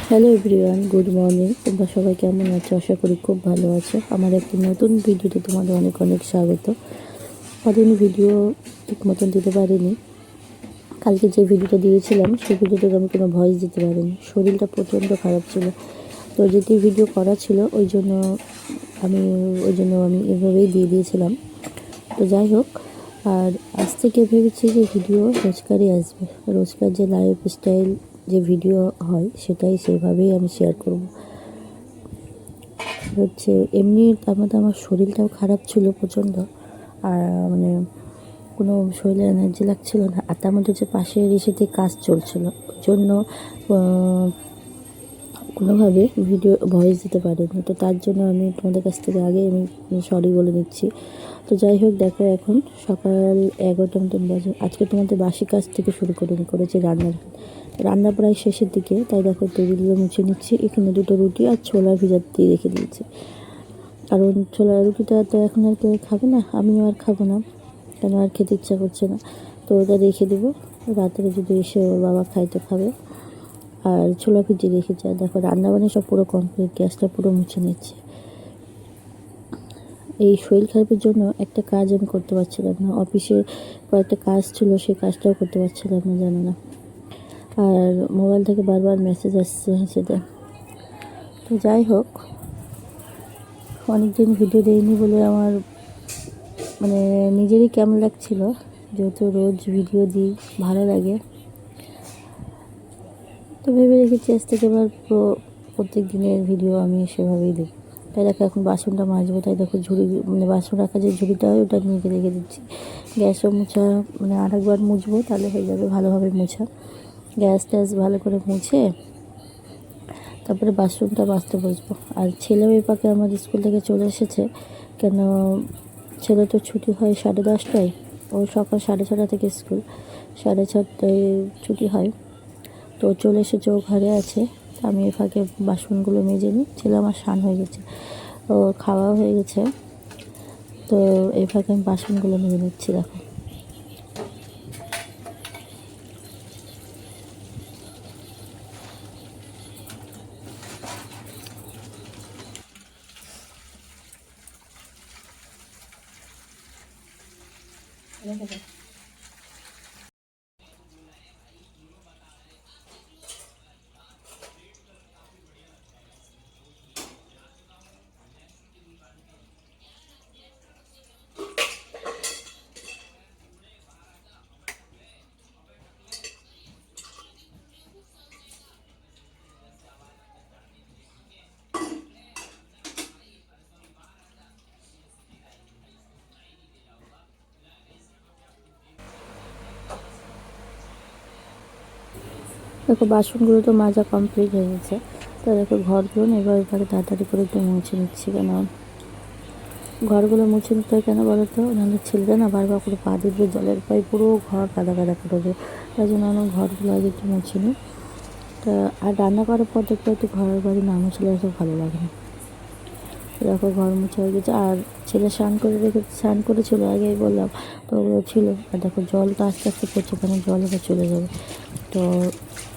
Hello everyone, good morning. তোমরা সবাই কেমন আছো? আশা করি খুব ভালো আছো। আমার একটি নতুন ভিডিওতে তোমাদের অনেক অনেক স্বাগত। কদিন ভিডিও ঠিক মতন দিতে পারিনি। কালকে যে ভিডিওটা দিয়েছিলাম সেই ভিডিওতে আমি কোনো ভয়েস দিতে পারিনি, শরীরটা প্রচণ্ড খারাপ ছিল। তো যেটি ভিডিও করা ছিল ওই জন্য আমি এভাবেই দিয়ে দিয়েছিলাম। তো যাই হোক, আর আজ থেকে ভেবেছি যে ভিডিও রোজকারই আসবে। রোজকার যে লাইফ স্টাইল যে ভিডিও হয় সেটাই সেভাবেই আমি শেয়ার করব। হচ্ছে এমনি আমার শরীরটাও খারাপ ছিল প্রচণ্ড, আর মানে কোনো শরীরে এনার্জি লাগছিল না। আর তার মধ্যে হচ্ছে পাশের এসেতে কাজ চলছিল, ওই জন্য কোনোভাবে ভিডিও ভয়েস দিতে পারিনি। তো তার জন্য আমি তোমাদের কাছ থেকে আগে আমি সরি বলে নিচ্ছি। তো যাই হোক, দেখো এখন সকাল 11টা মতন বাজে। আজকে তোমাদের বাসি কাজ থেকে শুরু করেছি রান্না প্রায় শেষের দিকে, তাই দেখো টেবিলগুলো মুছে নিচ্ছি। এখানে দুটো রুটি আর ছোলা ভিজা দিয়ে রেখে দিয়েছি, কারণ ছোলা রুটিটা তো এখন আর কেউ খাবে না, আমিও আর খাবো না, কেন আর খেতে ইচ্ছা করছে না। তো ওটা রেখে দেবো, রাত্রে যদি এসে ওর বাবা খায় তো খাবে। আর ছোলা ভিজিয়ে রেখেছি। আর দেখো রান্নাবান্না সব পুরো কমপ্লিট, গ্যাসটা পুরো মুছে নিচ্ছে। এই শরীর খারাপের জন্য একটা কাজ আমি করতে পারছিলাম না, অফিসে কয়েকটা কাজ ছিল সেই কাজটাও করতে পারছিলাম না, জানো না। আর মোবাইল থেকে বারবার মেসেজ আসছে সেটা। তো যাই হোক, অনেকদিন ভিডিও দেইনি বলে আমার মানে নিজেরই কেমন লাগছিল, যেহেতু রোজ ভিডিও দিই, ভালো লাগে। তো ভেবে রেখেছি আজ থেকে এবার প্রত্যেক দিনের ভিডিও আমি সেভাবেই দিই। তাই দেখো এখন বাসনটা মাজবো, তাই দেখো ঝুড়ি মানে বাসন রাখা যে ঝুড়িটা হয় ওটা নিয়ে রেখে দিচ্ছি। গ্যাসও মোছা মানে আরেকবার মুছবো, তাহলে হয়ে যাবে ভালোভাবে মোছা। গ্যাস ট্যাস ভালো করে মুছে তারপরে বাসনটা মাজতে বসবো। আর ছেলেও এই পাকে আমার স্কুল থেকে চলে এসেছে। কেন, ছেলে তো ছুটি হয় 10:30টায়, ও সকাল 6:30 থেকে স্কুল, 6:30টায় ছুটি হয়। তো চলে এসেছে, ও ঘরে আছে। আমি এই ফাঁকে বাসনগুলো মেজে নিই। ছেলে আমার স্নান হয়ে গেছে, ও খাওয়াও হয়ে গেছে। তো এই ফাঁকে আমি বাসনগুলো মেজে নিচ্ছি। দেখো দেখো বাসনগুলো তো মাজা কমপ্লিট হয়ে গেছে। তো দেখো ঘরগুলো না এবার এবারে তাড়াতাড়ি করে একটু মুছে নিচ্ছি। কেন ঘরগুলো মুছে নিতে হয় কেন বলো তো, নাহলে ছেলেটা না বারবার করে পা দিবে জলের পায়ে, পুরো ঘর কাদা কাদা করবে। তাই জন্য আমি ঘরগুলো আগে একটু মুছে নিই। তা আর রান্না করার পর দেখতে একটু ঘরের বাড়ি না মুছলে এত ভালো লাগে না। দেখো ঘর মুছা হয়ে গেছে। আর ছেলে স্নান করেছিল আগেই বললাম, তো ওগুলো ছিল। আর দেখো জলটা আস্তে আস্তে পড়ছে, কেন জল এবার চলে যাবে। তো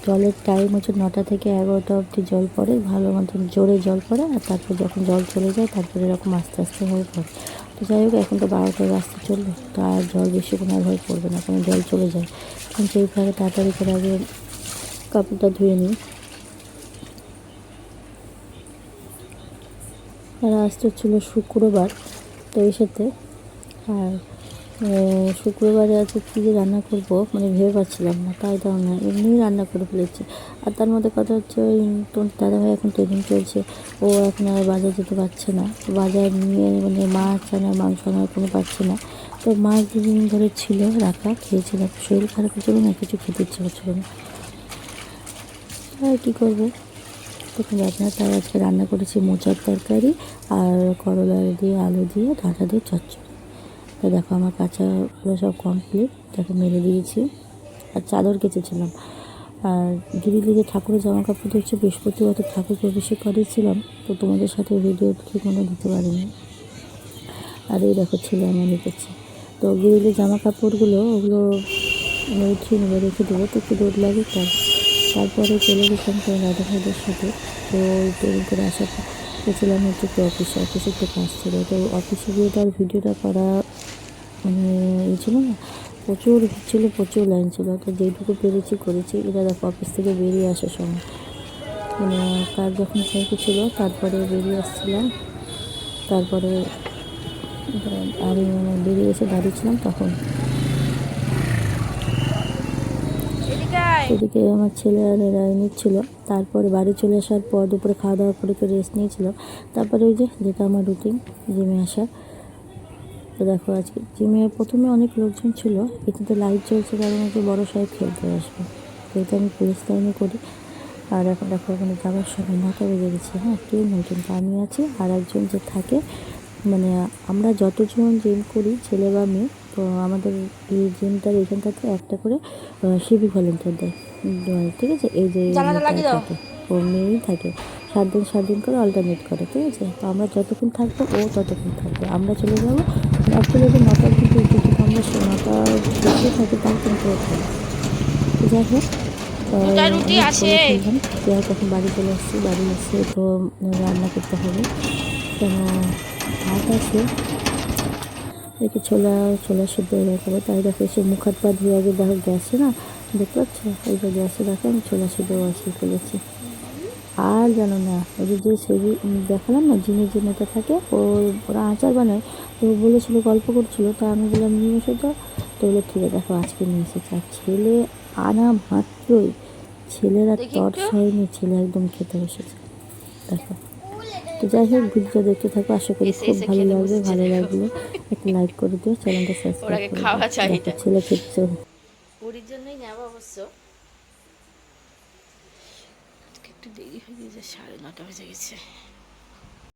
জলের টাইম হচ্ছে 9টা থেকে 11টা অবধি জল পড়ে, ভালো মতন জোরে জল পড়ে। আর তারপর যখন জল চলে যায় তারপরে এরকম আস্তে আস্তে হয়ে পড়ে। তো যাই হোক, এখন তো 12টার রাস্তা চলবে, তো আর জল বেশিক্ষণ আর হয়ে পড়বে না, কারণ জল চলে যায়। তখন সেইভাবে তাড়াতাড়ি করে আগে কাপড়টা ধুয়ে নিই। আর আসতে হচ্ছিল শুক্রবার, তো এই সাথে আর শুক্রবারে আছে কী যে রান্না করবো মানে ভেবে পাচ্ছিলাম না, তাই দাও না এমনিই রান্না করে ফেলেছি। আর তার মধ্যে কথা হচ্ছে ওই তোমার দাদাভাই এখন ট্রেনিং চলছে, ও এখন আর বাজার যেতে পারছে না। বাজার নিয়ে মানে মাছ আনা মাংস আনা কোনো পাচ্ছে না। তো মাছ 2 দিন ধরে ছিল রাখা, খেয়েছিলাম। শরীর খারাপের জন্য না কিছু খেতে ইচ্ছে করছিল না, আর কী করবো, তখন আপনার তাই আজকে রান্না করেছি মোচার তরকারি আর করলা দিয়ে আলু দিয়ে ডাঁটা দিয়ে চচ্চড়ি। তো দেখো আমার কাঁচাগুলো সব কমপ্লিট, দেখো মেলে দিয়েছি। আর চাদর কেচেছিলাম। আর গ্রিলে যে ঠাকুরের জামা কাপড় হচ্ছে বৃহস্পতিবার তো ঠাকুর প্রবেশে করেছিলাম, তো তোমাদের সাথে ভিডিও কোনো দিতে পারিনি। আর এই দেখো ছেলে আমার লিখেছে। তো গ্রিলের জামা কাপড়গুলো ওগুলো উঠিয়ে নেবো, রেখে দেবো, তো একটু রোদ লাগে তাই তারপরে চলে গেছিলাম তো দাদা ভাইদের সাথে। তো ট্রেন করে আসার পর গেছিলাম হচ্ছে একটু অফিসে একটু কাজ ছিল। তো অফিসে গিয়ে তো আর ভিডিওটা করা মানে ছিল না, প্রচুর ভিড় ছিল, প্রচুর লাইন ছিল। তো যেটুকু পেরেছি করেছি। এটা দেখো অফিস থেকে বেরিয়ে আসার সময় মানে কাজ যখন শেষ ছিল তারপরে বেরিয়ে আসছিলাম। তারপরে আমি বেরিয়ে এসে দাঁড়িয়েছিলাম তখন। এদিকে আমার ছেলে আর এরা নিচ্ছিল। তারপরে বাড়ি চলে আসার পর দুপুরে খাওয়া দাওয়া করে একটু রেস্ট নিয়েছিলাম। তারপরে ওই যে যেটা আমার রুটিন জিমে আসা। তো দেখো আজকে জিমে প্রথমে অনেক লোকজন ছিল, এটাতে লাইট জ্বলছে কারণ হচ্ছে বড়ো সাহেব খেলতে আসবে। তো এটা আমি পুলিশ লাইনে করি। আর এখন দেখো ওখানে যাওয়ার সময় 9টা বেজে গেছে। হ্যাঁ, কেউ নেই, কিন্তু আমি আছি আর একজন যে থাকে মানে আমরা যতজন জিম করি ছেলে বা মেয়ে, তো আমাদের এই জিমটার এখানটাতে একটা করে সিভিক ভলেন্টিয়ার দেয়। ঠিক আছে, এই যে থাকে ও মেয়েই থাকে, 7 দিন করে অল্টারনেট করে। ঠিক আছে, তো আমরা যতক্ষণ থাকবো ও ততক্ষণ থাকবে, আমরা চলে যাবো। অ্যাকচুয়ালি ওদের 9টার দিকে, কিন্তু আমরা 9টার বেশি থাকি তার কিন্তু ও থাকে। তো যাই হোক ফেললাম পেঁয়াজ, তখন বাড়ি চলে আসছি। বাড়ি এসে তো রান্না করতে হবে, কেন ভাত আছে, দেখি ছোলা সিদ্ধ হয়ে যাবে। তাই দেখো সে মুখ হাত পা ধুয়ে আগে দেখো গ্যাসে না, দেখতে পাচ্ছ ওই যে গ্যাসে দেখো আমি ছোলা সিদ্ধ বসিয়ে ফেলেছি। আর জানো না, ওই যে সেদিন দেখালাম না জিমে যে মেয়েটা থাকে, ওরা আচার বানায়। তো বলেছিল, গল্প করছিল, তা আমি বললাম নিয়ে এসে তো বলে ঠিক আছে। দেখো আজকে নিয়ে এসেছে, আর ছেলে আনা মাত্রই ছেলেরা তরসায়নি, ছেলে একদম খেতে বসেছে। দেখো, তো যাই হোক ভিডিওটা দেখতে থাকো, আশা করি খুব ভালো লাগবে। ভালো লাগলে একটা লাইক করে দিও, চ্যানেলটা সাবস্ক্রাইব করে দিও। দেখো ছেলে খেতে পুরীর জন্যই নেব অবশ্য। একটু দেরি হয়ে গেছে, 9:30 বেজে গেছে।